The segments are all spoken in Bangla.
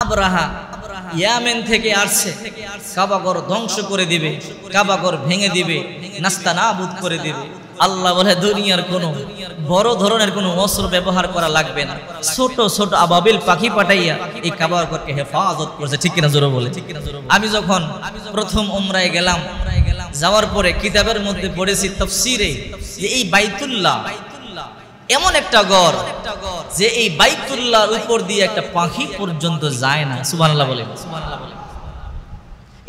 আবরাহা ইয়ামেন থেকে আসছে, কাবাঘর ধ্বংস করে দিবে, কাবাঘর ভেঙে দিবে, নাস্তানাবুদ করে দিবে। আল্লাহ বলে দুনিয়ার কোনো বড় ধরনের কোনো অস্ত্র ব্যবহার করা লাগবে না, ছোট ছোট আবাবিল পাখি পাঠাইয়া এই কাবাঘরকে হেফাজত করছে। ঠিক কিনা জোরে বলে? আমি যখন প্রথম উমরায় গেলাম, যাওয়ার পরে কিতাবের মধ্যে পড়েছি তাফসীরে যে এই বাইতুল্লাহ এমন একটা ঘর যে এই বাইতুল্লাহর উপর দিয়ে একটা পাখি পর্যন্ত যায় না। সুবহানাল্লাহ বলেন।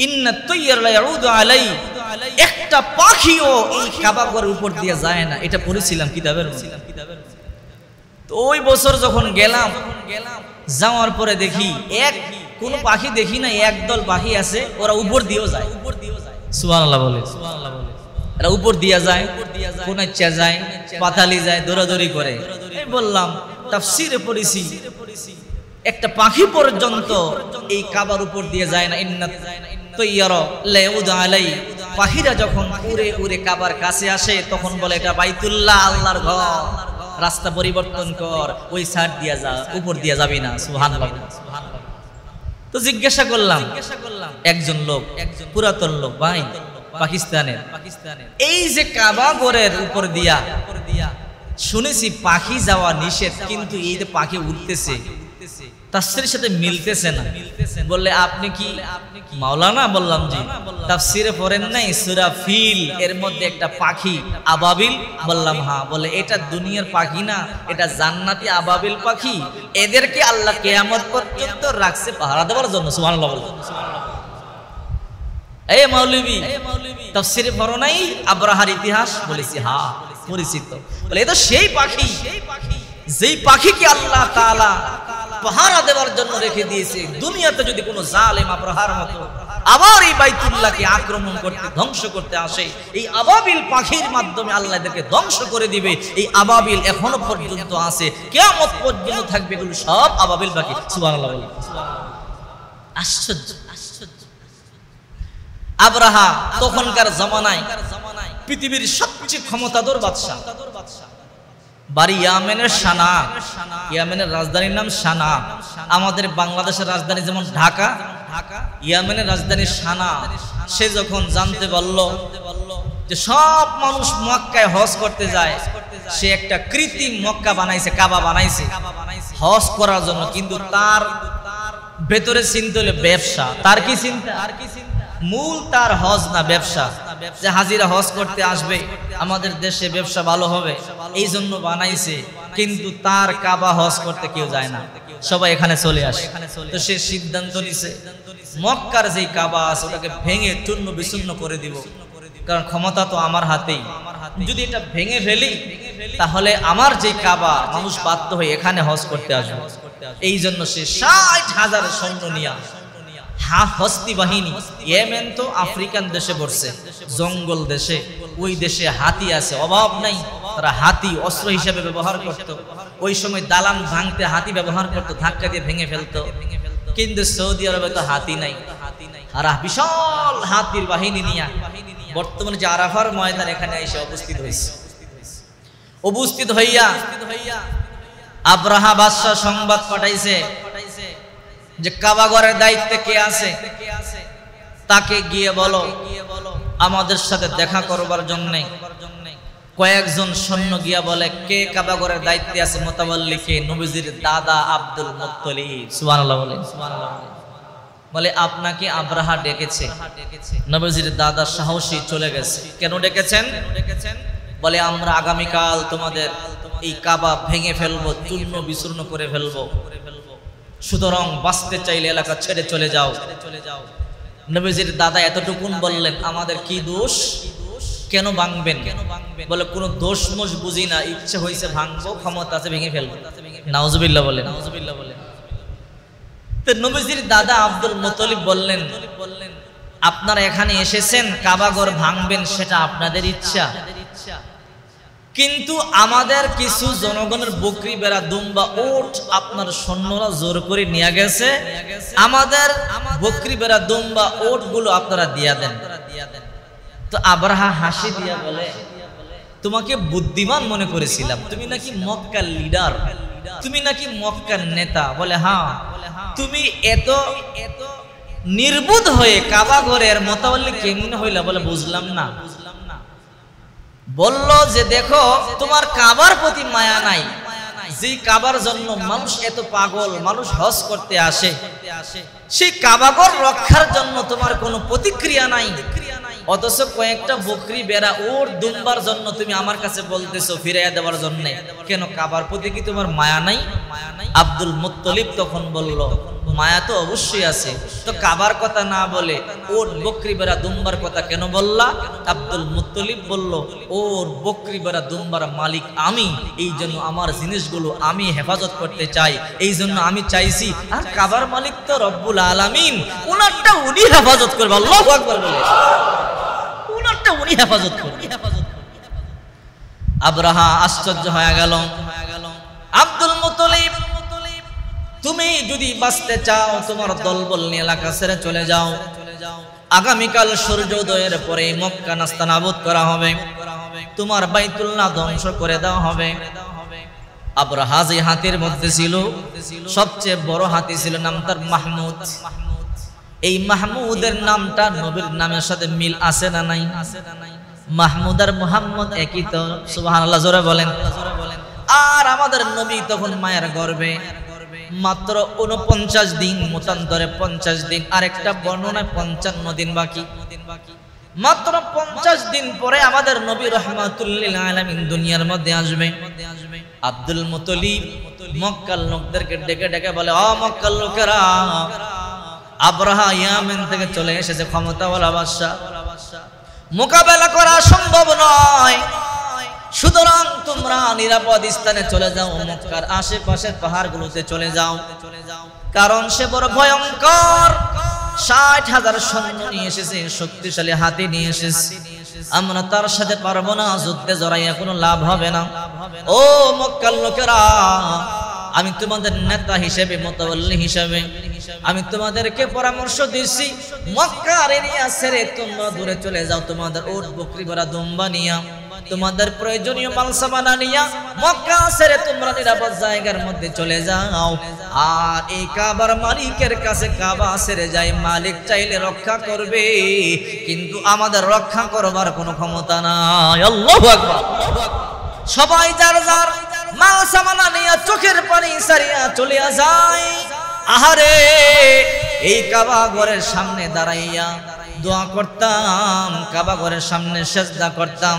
ইন্না তাইয়ার লা ইয়াউদু আলাই, একটা পাখিও এই কাবাঘরের উপর দিয়ে যায় না, এটা পড়েছিলাম কিতাবের মধ্যে। তো ওই বছর যখন গেলাম, যাওয়ার পরে দেখি কোনো পাখি দেখি না, একদল পাখি আছে, ওরা উপর দিয়েও যায়। সুবহানাল্লাহ বলে। এরা উপর দিয়া যায়, কোন ইচ্ছা যায়, পাতালি যায়, দৌড়াদৌড়ি করে। এই বললাম তাফসীরে পড়েছি একটা পাখি পর্যন্ত এই কাবার উপর দিয়ে যায় না। ইন্নাত তাইয়ারা লা ইয়াউদু আলাই, পাখিরা যখন উড়ে উড়ে কাবার কাছে আসে তখন বলে এটা বাইতুল্লাহ, আল্লাহর ঘর, রাস্তা পরিবর্তন কর, ওই সাইড দিয়া যা, উপর দিয়া যাবি না। সুবহানাল্লাহ। তো জিজ্ঞাসা করলাম একজন লোক, পুরাতন লোক, ভাই পাকিস্তানের, এই যে কাবা ঘরের উপর দিয়া শুনেছি পাখি যাওয়া নিষেধ, কিন্তু এই যে পাখি উঠতেছে তাফসীরের সাথে মিলতেছে না। বললে আপনি কি মাওলানা? বললাম জি। তাফসীরে পড়েন নাই সূরা ফিল এর মধ্যে একটা পাখি আবাবিল? বললাম হ্যাঁ। বলে এটা দুনিয়ার পাখি না, এটা জান্নাতি আবাবিল পাখি, এদেরকে আল্লাহ কিয়ামত পর্যন্ত রাখছে পাহারা দেওয়ার জন্য। সুবহানাল্লাহ। এই মাওলবী তাফসীরে পড়ো নাই আবরাহার ইতিহাস? বলেছি হ্যাঁ পরিচিত। বলে এটা সেই পাখি যেই পাখিকে আল্লাহ তাআলা পাহারা দেওয়ার জন্য রেখে দিয়েছে। দুনিয়াতে যদি কোনো জালেম আবরাহার মতো আবার এই বাইতুল্লাহকে আক্রমণ করতে, ধ্বংস করতে আসে, এই আবাবিল পাখির মাধ্যমে আল্লাহ এদেরকে ধ্বংস করে দিবে। এই আবাবিল এখনো পর্যন্ত আছে, কিয়ামত পর্যন্ত থাকবে, এগুলো সব আবাবিল পাখি। সুবহানাল্লাহ। আশ্চর্য। আবরাহা তখনকার জামানায় পৃথিবীর সবচেয়ে ক্ষমতাধর বাদশা, বাড়ি ইয়ামেনের সানা, ইয়ামেনের রাজধানীর নাম সানা। আমাদের বাংলাদেশের রাজধানী যেমন ঢাকা, ইয়ামেনের রাজধানী সানা। সে যখন জানতে পারল যে সব মানুষ মক্কায় হজ করতে যায়, সে একটা কৃত্রিম মক্কা বানাইছে, কাবা বানাইছে হজ করার জন্য। কিন্তু তার ভেতরে চিন্তা হলো ব্যবসা। তার কি চিন্তা? মূল তার হজ না, ব্যবসা। যে হাজিরা হজ করতে আসবে, আমাদের দেশে ব্যবসা ভালো হবে, এই জন্য বানাইছে। কিন্তু তার কাবা হজ করতে কেউ যায় না, সবাই এখানে চলে আসে। তো সে সিদ্ধান্ত নিছে মক্কার যে কাবা আছে ওটাকে ভেঙে চূর্ণ বিচূর্ণ করে দিব, কারণ ক্ষমতা তো আমার হাতেই। যদি এটা ভেঙে ফেলি তাহলে আমার যে কাবা, মানুষ বাধ্য হয়ে এখানে হজ করতে আসবে। এই জন্য সে ৬০,০০০ সৈন্য নিয়ে হস্তি বাহিনী, ইয়েমেন তো আফ্রিকান দেশে পড়ছে, জঙ্গল দেশে, ওই দেশে হাতি আছে, অভাব নাই। তারা হাতি অস্ত্র হিসেবে ব্যবহার করত। ওই সময় দালান ভাঙতে হাতি ব্যবহার করত, ধাক্কা দিয়ে ভেঙে ফেলতো। কিন্তু সৌদি আরবে তো হাতি নাই, আর বিশাল হাতির বাহিনী নিয়ে বর্তমানে যে আরাফার ময়দান এখানে এসে উপস্থিত হইয়া আবরাহা বাদশা সংবাদ পাঠাইছে যে কাবাঘরের দায়িত্বে কে আছে, তাকে গিয়ে বলো আমাদের সাথে দেখা করবার জন্য। কয়েকজন সৈন্য গিয়া বলে কে কাবাঘরের দায়িত্বে আছে? মোতাওয়াল্লি কে? নবীজির দাদা আব্দুল মুত্তালিব। সুবহানাল্লাহ বলেন। বলে আপনাকে আবরাহা ডেকেছে। নবীজির দাদা সাহসী চলে গেছে। কেন ডেকেছেন? বলে আমরা আগামীকাল তোমাদের এই কাবা ভেঙে ফেলবো, চূর্ণ বিচূর্ণ করে ফেলবো, সুতরাং বাঁচতে চাইলে এলাকা ছেড়ে চলে যাও। নবীজির দাদা এতটুকুন বললেন আমাদের কি দোষ, কেন ভাঙবেন? বলে কোনো দোষ মোষ বুঝি না, ইচ্ছে হয়েছে ভাঙবো, ক্ষমতা আছে ভেঙে ফেলবো। নাউজুবিল্লাহ বলে। তো নবীজির দাদা আব্দুল মুত্তালিব বললেন আপনারা এখানে এসেছেন কাবাঘর ভাঙবেন, সেটা আপনাদের ইচ্ছা, কিন্তু আমাদের কিছু জনগণের বকরি বেড়া, দুম্বা, উট আপনার সৈন্যরা জোর করে নিয়ে গেছে, আমাদের বকরি বেড়া, দুম্বা, উট গুলো আপনারা দিয়া দেন। তো আবরাহা হাসি দিয়া বলে তোমাকে বুদ্ধিমান মনে করেছিলাম, তুমি নাকি মক্কার লিডার, তুমি নাকি মক্কার নেতা? বলে হ্যাঁ। তুমি এত নির্বুধ হয়ে কাবা ঘরের মোতাবল্লি কেমন হইলা? বলে বুঝলাম না। বলল যে দেখো, তোমার কাবার প্রতি মায়া নাই, যে কাবার জন্য মানুষ এত পাগল, মানুষ হজ করতে আসে, সেই কাবাঘর রক্ষার জন্য তোমার কোনো প্রতিক্রিয়া নাই। অথচ কয়েকটা বকরি বেড়া ওর দুম্বার জন্য তুমি আমার কাছে বলতেছো ফিরাইয়া দেওয়ার জন্য। কেন, কাবার প্রতি কি তোমার মায়া নাই? আব্দুল মুত্তলিব তখন বলল, মায়া তো অবশ্যই আছে, তো কাবার কথা না বলে ওর বকরি বেড়া দুম্বার কথা কেন বললা? আব্দুল মুত্তলিব বলল, ওর বকরি বেড়া দুম্বার মালিক আমি, এই জন্য আমার জিনিসগুলো আমি হেফাজত করতে চাই, এই জন্য আমি চাইছি। আর কাবার মালিক তো রব্বুল আলামিন, ওনারটা উনি হেফাজত করবে। আল্লাহু আকবার বলে, ওনারটা উনি হেফাজত করবে। আব্রাহা আশ্চর্য হয়ে গেল। আব্দুল মুত্তলিব, তুমি যদি বাঁচতে চাও তোমার দলবল নিয়ে এলাকা ছেড়ে চলে যাও। আগামীকাল সূর্যোদয়ের পরে মক্কা নাস্তানাবুদ করা হবে, তোমার বাইতুল্লাহ ধ্বংস করে দেওয়া হবে। আব্রাহা যে হাতির মধ্যে ছিল, সবচেয়ে বড় হাতি ছিল, নাম তার মাহমুদ। এই মাহমুদের নামটা নবীর নামের সাথে মিল আছে না নাই? মাহমুদ আর মুহাম্মদ একই তো, সুবহানাল্লাহ জোরে বলেন। আর আমাদের নবী তখন মায়ের গর্ভে, মাত্র 49 দিন, মতান্তরে 50 দিন, আরেকটা বর্ণনায় 55 দিন বাকি। মাত্র 50 দিন পরে আমাদের নবী রাহমাতুল লিল আলামিন দুনিয়ার মধ্যে আসবে। আব্দুল মুত্তলিব মক্কার লোকদেরকে ডেকে ডেকে বলে, ও মক্কার লোকেরা, আব্রাহা ইয়ামেন থেকে চলে এসেছে, ক্ষমতাওয়ালা বাদশা, মোকাবেলা করা সম্ভব নয়, সুতরাং তোমরা নিরাপদ স্থানে চলে যাও, মক্কার আশেপাশের পাহাড়গুলোতে চলে যাও, কারণ সে বড় ভয়ঙ্কর। 60,000 সৈন্য নিয়ে এসেছে, শক্তিশালী হাতি নিয়ে এসেছে, আমরা তার সাথে পারবো না, যুদ্ধে জড়াইয়া কোনো লাভ হবে না। ও মক্কার লোকেরা, আমি তোমাদের নেতা হিসেবে, মুতাওয়াল্লি হিসেবে আমি তোমাদেরকে পরামর্শ দিচ্ছি, মক্কার এরিয়া ছেড়ে তোমরা দূরে চলে যাও, তোমাদের উট বকরি ভরা দুম্বা নিয়া, তোমাদের প্রয়োজনীয় মাল সামানা নিয়া মক্কা ছেড়ে তোমরা নিরাপদ জায়গার মধ্যে চলে যাও। আর এই কাবার মালিকের কাছে কাবা ছেড়ে যায়, মালিক চাইলে রক্ষা করবে, কিন্তু আমাদের রক্ষা করবার কোনো ক্ষমতা নাই। আল্লাহু আকবার। সবাই যার যার মাল সামানা নিয়া চোখের পানি সারিয়া চলে যায়। আহারে, এই কাবা ঘরের সামনে দাঁড়াইয়া দোয়া করতাম, কাবা ঘরের সামনে সেজদা করতাম।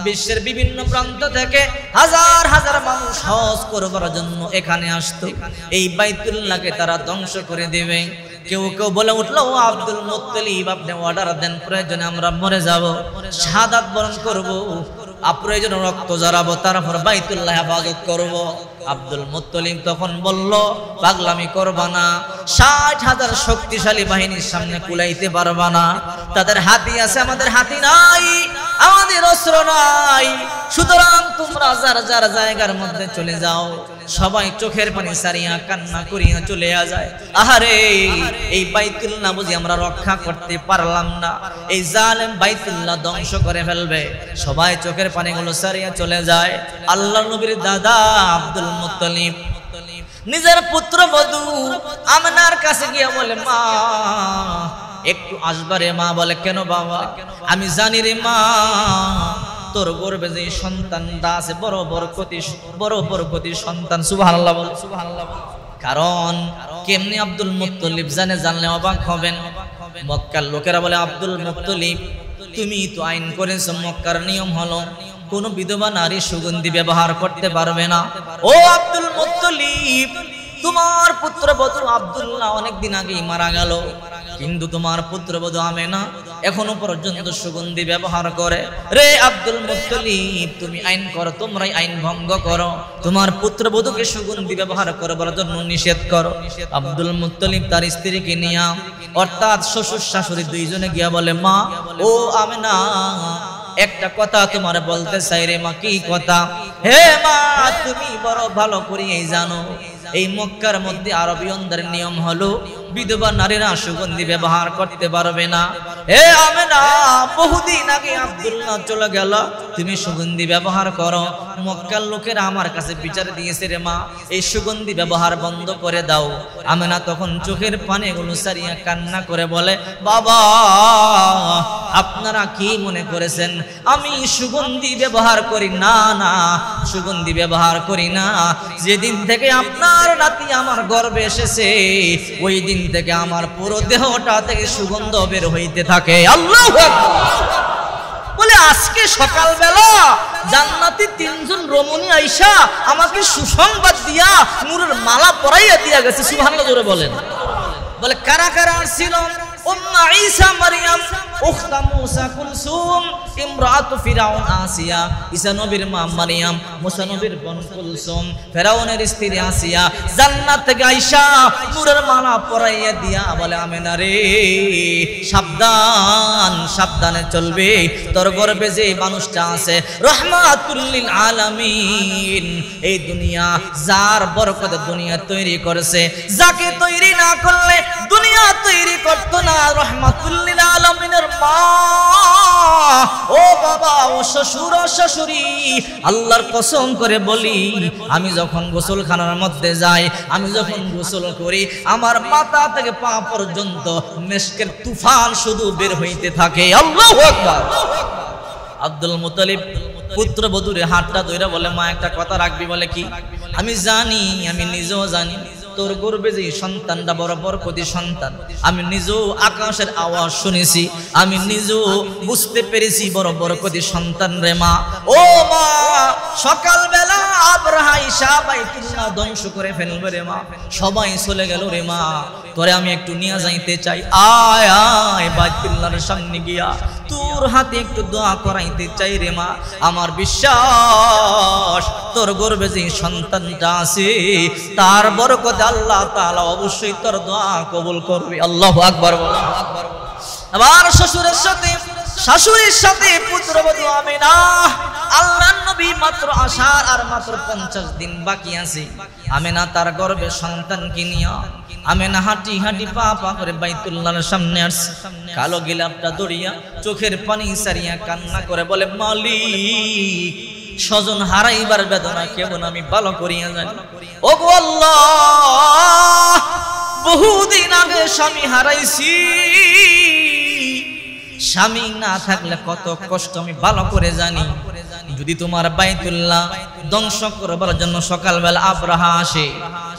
বিশ্বের বিভিন্ন প্রান্ত থেকে হাজার হাজার মানুষ হজ করবার জন্য এখানে আসতো, এই বাইতুল্লাহকে তারা ধ্বংস করে দেবে। কেউ কেউ বলে উঠলো, আব্দুল মুত্তলিব আপনি অর্ডার দেন, প্রয়োজনে আমরা মরে যাব, শাহাদাত বরণ করব, প্রয়োজনে রক্ত জড়াবো, তারপর বাইতুল্লাহ হেফাজত করব। আব্দুল মুত্তলিব তখন বলল, পাগলামি করবা না, 60,000 শক্তিশালী বাহিনীর সামনে কুলাইতে পারবা না, তাদের হাতি আছে, আমাদের হাতি নাই, আমাদের অস্ত্র নাই, সুতরাং তোমরা যার যার জায়গার মধ্যে চলে যাও। সবাই চোখের পানি সারিয়া কান্না করিয়া চলে যায়। আহারে, এই বাইতুল্লাহ বুঝি আমরা রক্ষা করতে পারলাম না, এই জালেম বাইতুল্লাহ ধ্বংস করে ফেলবে। সবাই চোখের পানিগুলো সারিয়া চলে যায়। আল্লাহর নবীর দাদা আব্দুল মুত্তলিব নিজের পুত্রবধূ আমিনার কাছে গিয়ে বলে, মা একটু আসবারে। মা বলে, কেন বাবা? আমি জানি রে মা, তোর গর্ভে যে সন্তানটা আছে বড় বরকতি সন্তান। সুবহানাল্লাহ বল, সুবহানাল্লাহ বল। কারণ কেমনি আব্দুল মুত্তলিব জানলে অবাক হবেন। মক্কার লোকেরা বলে, আব্দুল মুত্তলিব তুমি তো আইন করেছো, মক্কার নিয়ম হলো কোন বিধবা নারী সুগন্ধি ব্যবহার করতে পারবে না। ও আব্দুল মুত্তলিব, তোমার পুত্রবধূ আব্দুল্লাহ অনেকদিন আগেই মারা গেল, কিন্তু তোমার পুত্রবধূ আমেনা এখনো পর্যন্ত সুগন্ধি ব্যবহার করে। রে আব্দুল মুত্তলিব, তুমি আইন করো, তোমরাই আইন ভঙ্গ করো, তোমার পুত্রবধূকে সুগন্ধি ব্যবহার করবার জন্য নিষেধ করো। আব্দুল মুত্তলিব তার স্ত্রীকে নিয়ে, অর্থাৎ শ্বশুর শাশুড়ি দুইজনে গিয়া বলে, মা ও আমেনা, একটা কথা তোমার বলতে চাই রে মা। কি কথা? হে মা, তুমি বড় ভালো করিয়াই জানো, এই মক্কার মধ্যে আরবিয়নদের নিয়ম হলো বিধবা নারীরা সুগন্ধি ব্যবহার করতে পারবে না। হে আমেনা, বহুদিন আগে আব্দুল্লাহ চলে গেল, তুমি সুগন্ধি ব্যবহার করো। মক্কার লোকেরা আমার কাছে বিচার দিয়েছে রে মা, এই সুগন্ধি ব্যবহার বন্ধ করে দাও। আমেনা তখন চোখের পানিগুলো সারিয়া কান্না করে বলে, বাবা আপনারা কি মনে করেছেন আমি সুগন্ধি ব্যবহার করি? না না, সুগন্ধি ব্যবহার করি না। যেদিন থেকে আপনার নাতি আমার গর্ভে এসেছে ওই দিন থেকে আমার পুরো দেহটা থেকে সুগন্ধ বের হইতে থাকে। আল্লাহু আকবার। বলে আজকে সকালবেলা জান্নাতি তিনজন রমণী আইসা আমাকে সুসংবাদ দিয়া নূরের মালা পরাইয়া দিয়া গেছে। সুবহানাল্লাহ জোরে বলেন। বলে কারা কারা ছিল? উম্মা ঈসা মারইয়াম, উখতা মূসা কুলসুম, ইমরাতু ফিরাউন আসিয়া। ঈসা নবীর মা মারইয়াম, মূসা নবীর বোন কুলসুম, ফিরাউনের স্ত্রী আসিয়া জান্নাত থেকে আয়েশা নূরের মালা পরাইয়া দিয়া বলে, আমেনা রে সাবধান, সাবধানে চলবে। তোর গর্ভে যে মানুষটা আছে রাহমাতুল লিল আলামিন, এই দুনিয়া যার বরকতে দুনিয়া তৈরি করেছে, যাকে তৈরি না করলে দুনিয়া তৈরি করতো না। রাহমাতুল লিল আলামিনের মা, ও বাবা, ও শ্বশুর, ও শাশুড়ি, আল্লাহর কসম করে বলি আমি যখন গোসলখানার মধ্যে যাই, আমি যখন গোসল করি, আমার মাথা থেকে পা পর্যন্ত মেশকের তুফান শুধু বের হইতে থাকে। আল্লাহু আকবার। আব্দুল মুত্তালিব পুত্রবধূরে হাতটা ধরে বলে, মা একটা কথা রাখবি? বলে কি? আমি জানি, আমি নিজেও জানি তোর গর্ভে যে সন্তানটা বড় বরকতি সন্তান। আমি নিজেও আকাশের আওয়াজ শুনেছি, আমি নিজেও বুঝতে পেরেছি বড় বরকতি সন্তান রে মা। ও মা, সকালবেলা আবরাহা ঈসা বাইতুল্লাহ ধ্বংস করে ফেলবে রে মা, সবাই চলে গেল রে মা, তোরে আমি একটু নিয়ে যাইতে চাই। আয় আয় বাইতুল্লাহর সামনে গিয়া তোর হাতে একটু দোয়া করাইতে চাই রে মা। আমার বিশ্বাস তোর গর্ভে যে সন্তানটা আছে তার বরকতে আল্লাহ তাআলা অবশ্যই তোর দোয়া কবুল করবে। আল্লাহু আকবার। আবার শ্বশুরের সাথে শাশুড়ির সাথে পুত্রবধূ আমিনা, আল্লাহর নবী মাত্র আসার আর মাত্র 50 দিন বাকি আছে। আমিনা তার গর্ভে সন্তানকে নিয়ে আমিনা হাঁটি হাঁটি পা পা করে বাইতুল্লাহর সামনে আসছে। কালো গিলাপটা দড়িয়া চোখের পানি সারিয়া কান্না করে বলে, মালিক, স্বজন হারাইবার বেদনা কেমন আমি ভালো করিয়া জানি। ও গো আল্লাহ, বহুদিন আগে স্বামী হারাইছি, স্বামী না থাকলে কত কষ্ট আমি ভালো করে জানি। যদি তোমার বাইতুল্লাহ ধ্বংস করবার জন্য সকালবেলা আবরাহা আসে,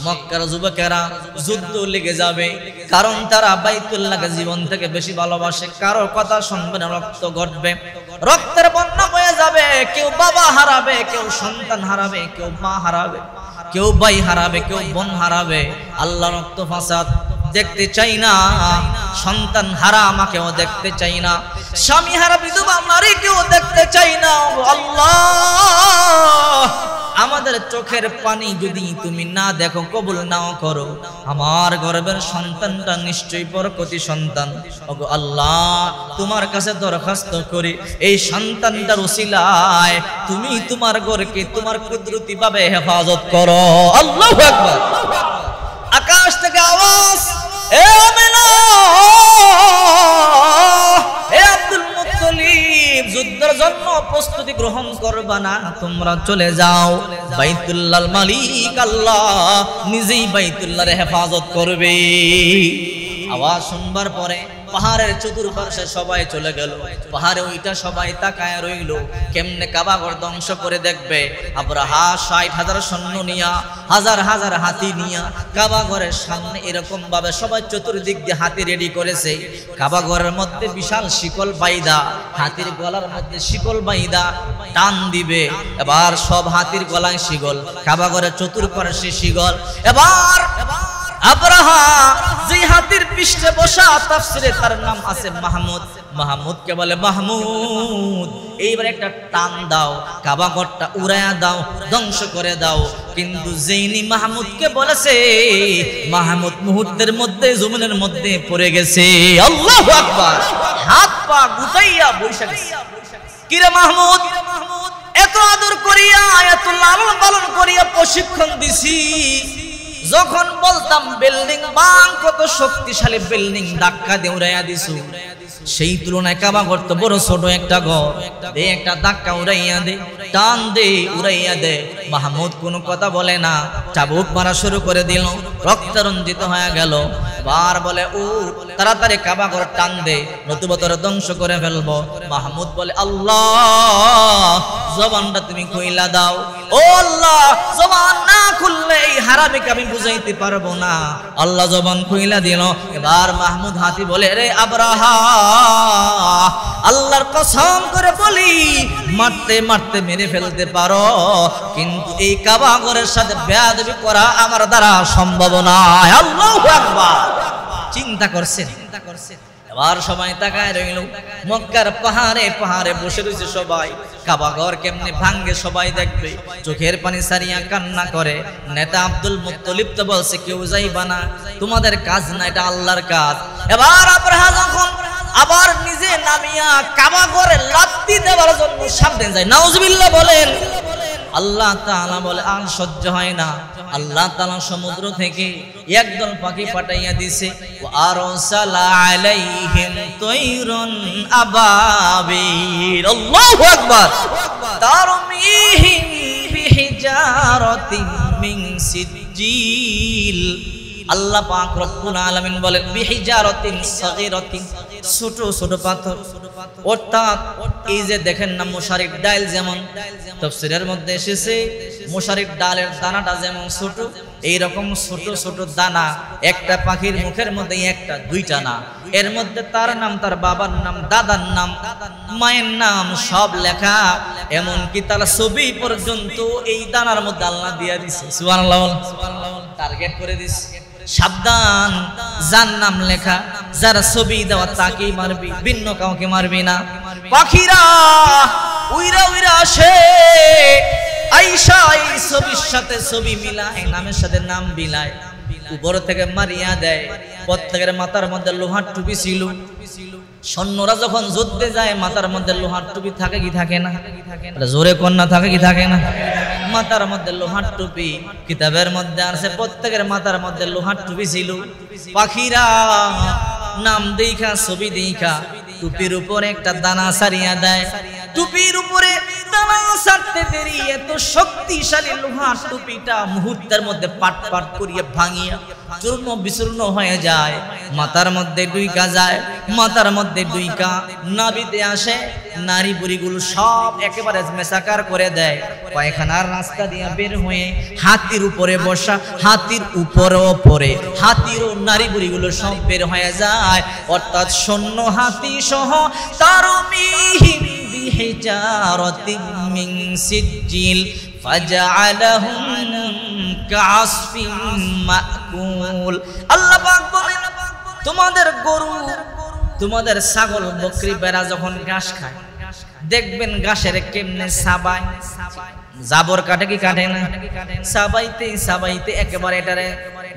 মক্কার যুবকেরা যুদ্ধ লেগে যাবে, কারণ তারা বাইতুল্লাহকে জীবন থেকে বেশি ভালোবাসে। কারো কথা শুনবে না, রক্ত ঘটবে, রক্তের বন্যা হয়ে যাবে। কেউ বাবা হারাবে, কেউ সন্তান হারাবে, কেউ মা হারাবে, কেউ ভাই হারাবে, কেউ বোন হারাবে। আল্লাহ রক্ত ফাসাদ দেখতে চাই না, সন্তান হারা আমাকেও দেখতে চাই না, স্বামী হারা বিধবা নারীকেও দেখতে চাই না। আল্লাহ, আমাদের চোখের পানি যদি তুমি না দেখো, কবুল নাও করো, আমার গর্ভের সন্তানটা নিশ্চয়ই বরকতি সন্তান। ওগো আল্লাহ, তোমার কাছে দরখাস্ত করি, এই সন্তানটার উসিলায় তুমি তোমার ঘরকে তোমার কুদরতি ভাবে হেফাজত করো। আল্লাহু আকবার। আকাশ থেকে আওয়াজ, এ আমিনা, এ আব্দুল মুত্তালিব, যুদ্ধের জন্য প্রস্তুতি গ্রহণ করবা না, তোমরা চলে যাও। বাইতুল্লাহর মালিক আল্লাহ নিজেই বাইতুল্লাহর হেফাজত করবে। আওয়াজ শুনবার পরে পাহাড়ের চতুর্পাশে সবাই চলে গেল। পাহাড়ে ওইটা সবাই তাকায় রইল, কেমনে কাবাঘর ধ্বংস করে দেখবে। আবরাহা 60,000 সৈন্য নিয়া, হাজার হাজার হাতি নিয়া কাবাঘরের সামনে এরকম ভাবে সবাই চতুর্দিক দিয়ে হাতি রেডি করেছে। কাবাঘরের মধ্যে বিশাল শিকল বাইদা, হাতির গলার মধ্যে শিকল বাইদা টান দিবে। এবার সব হাতির গলায় শিকল, কাবাঘরের চতুর্পাশে শিকল। এবার আবরাহা যে হাতির পৃষ্ঠে বসা, তাফসিরে তার নাম আছে মাহমুদ। মাহমুদকে বলে, মাহমুদ এইবার একটা টান দাও, কাবাঘরটা উড়াইয়া দাও, ধ্বংস করে দাও। কিন্তু যেইনি মাহমুদকে বলেছে, মাহমুদ মুহূর্তের মধ্যে জমিনের মধ্যে পড়ে গেছে। আল্লাহু আকবার। হাত পা গুটাইয়া বসে গেছে। কিরে মাহমুদ, এত আদর করিয়া, এত লালন পালন করিয়া প্রশিক্ষণ দিছি, যখন বলতাম বিল্ডিং বাং, কত শক্তিশালী বিল্ডিং ধাক্কা দিয়ে উড়াইয়া দিছু, সেই তুলনায় কাবা ঘর তো বড় ছোট একটা ঘর, দে একটা ধাক্কা উড়াইয়া দে, টান দে উড়াইয়া দে। মাহমুদ কোনো কথা বলে না, চাবুক মারা শুরু করে দিল, রক্ত রঞ্জিত হয়ে গেল। বার বলে ও তাড়াতাড়ি কাবা ঘর টান দে, নতুবা তোরে ধ্বংস করে ফেলবো। মাহমুদ বলে আল্লাহ জবানটা তুমি খুইলা দাও, ও আল্লাহ জবান না খুললে এই হারামিকে আমি বুঝাইতে পারবো না। আল্লাহ জবান খুইলা দিল। এবার মাহমুদ হাতি বলে রে আবরাহা, আল্লাহর কসম করে বলি মারতে মারতে মেরে ফেলতে পারো, কিন্তু এই কাবা ঘরের সাথে বেয়াদবি করা আমার দ্বারা সম্ভব নয়। আল্লাহু আকবার। চিন্তা করছেন? এবার সবাই তাকায় রইল। মক্কার পাহাড়ে পাহাড়ে বসে রয়েছে সবাই, কাবা ঘর কেমনে ভাঙ্গে সবাই দেখবে, চোখের পানি সারিয়া কান্না করে। নেতা আব্দুল মুত্তালিব তো বলছে কেউ যাইবা না, তোমাদের কাজ না, এটা আল্লাহর কাজ। এবার আবরাহা যখন আবার নিজে নামিয়া কাবা ঘরে লাথি দেওয়ার জন্য সামনে যায়, নাউজুবিল্লাহ বলেন। আল্লাহ তাআলা বলে আর সহ্য হয় না। আল্লাহ তাআলা সমুদ্র থেকে একদল পাখি পাঠাইয়া দিছে, আরসালা আলাইহিম তায়রুন আবাবিল। আল্লাহু আকবার। তারমিহিম বিহিজারাতিন মিন সিজ্জিল। আল্লাহ পাক রব্বুল আলামিন বলেন বিহিজারাতিন সাগীরাতিন, ছোট ছোট পাথর। অর্থাৎ এই যে দেখেন না মশারির ডাল, যেমন তাফসীরের মধ্যে এসেছে মশারির ডালের দানাটা যেমন ছোট, এইরকম ছোট ছোট দানা একটা পাখির মুখের মধ্যে একটা দুইটা না, এর মধ্যে তার নাম, তার বাবার নাম, দাদার নাম, মায়ের নাম সব লেখা, এমনকি তার ছবি পর্যন্ত এই দানার মধ্যে আল্লাহ দিয়া দিছে। সুবহানাল্লাহ। টার্গেট করে দিছে, সাবধান, যার নাম লেখা, যার ছবি দেওয়া তাকেই মারবি, ভিন্ন কাউকে মারবি না। পাখিরা উইরা উইরা আসে, আইসা এই ছবির সাথে ছবি মিলায়, নামের সাথে নাম বিলায়, উপর থেকে মারিয়া দেয়। প্রত্যেকের মাথার মধ্যে লোহার টুপি ছিল। সৈন্যরা যখন যুদ্ধে যায় মাথার মধ্যে লোহার টুপি থাকে কি থাকে না? জোরে কন্যা থাকে কি থাকে না? মাথার মধ্যে লোহার টুপি। কিতাবের মধ্যে আছে প্রত্যেকের মাথার মধ্যে লোহার টুপি ছিল। পাখিরা নাম দেখা, ছবি দেখা টুপির উপরে একটা দানা সারিয়া দেয়। টুপির উপরে দানা সারতে দেরি, এত শক্তিশালী লোহার টুপিটা মুহূর্তের মধ্যে পাট পাট করিয়ে ভাঙিয়া চূর্ণ বিচূর্ণ হয়ে যায়। মাথার মধ্যে ডুইকা যায়, মাথার মধ্যে ডুইকা নাভিতে আসে, নারী বুড়িগুলো সব একেবারে মেসাকার করে দেয়। পায়খানার রাস্তা দিয়ে বের হয়ে হাতির উপরে বসা, হাতির উপরে ওপরে হাতির ও নারী বুড়িগুলো সব বের হয়ে যায়। অর্থাৎ সৈন্য হাতি সহ তারমিহিম বিহিজারাতিন মিন সিজ্জিল ফাজআলাহুম কাআসফিন মাকুল। আল্লাহ পাক বলেন তোমাদের গরু, তোমাদের ছাগল, বকরি, বেড়া যখন ঘাস খায় দেখবেন ঘাসের কেমনে সাবাই, জাবর কাটে কি কাটে না? সাবাইতে সাবাইতে একেবারে এটারে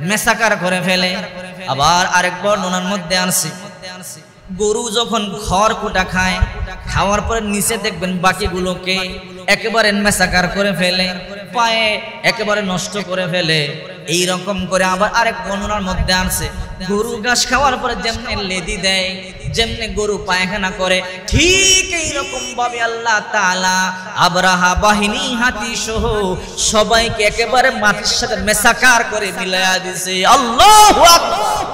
মেসাকার করে ফেলে। আবার আরেক বর্ণনার মধ্যে আছে গরু যখন খড় কুটা খায়, খাওয়ার পরে নিচে দেখবেন বাকিগুলোকে একেবারে মেসাকার করে ফেলে, পায়ে একেবারে নষ্ট করে ফেলে। এই রকম করে আবার আরেক বর্ণনার মধ্যে আছে গরু ঘাস খাওয়ার পরে যেমনি লেদি দেয়, যেমনি গরু পায়খানা করে, ঠিক এইরকম ভাবে আল্লাহ তাআলা আবরাহা বাহিনী হাতি সহ সবাইকে একেবারে মাটির সাথে মেসাকার করে মিলাইয়া দিছে। আল্লাহু আকবার।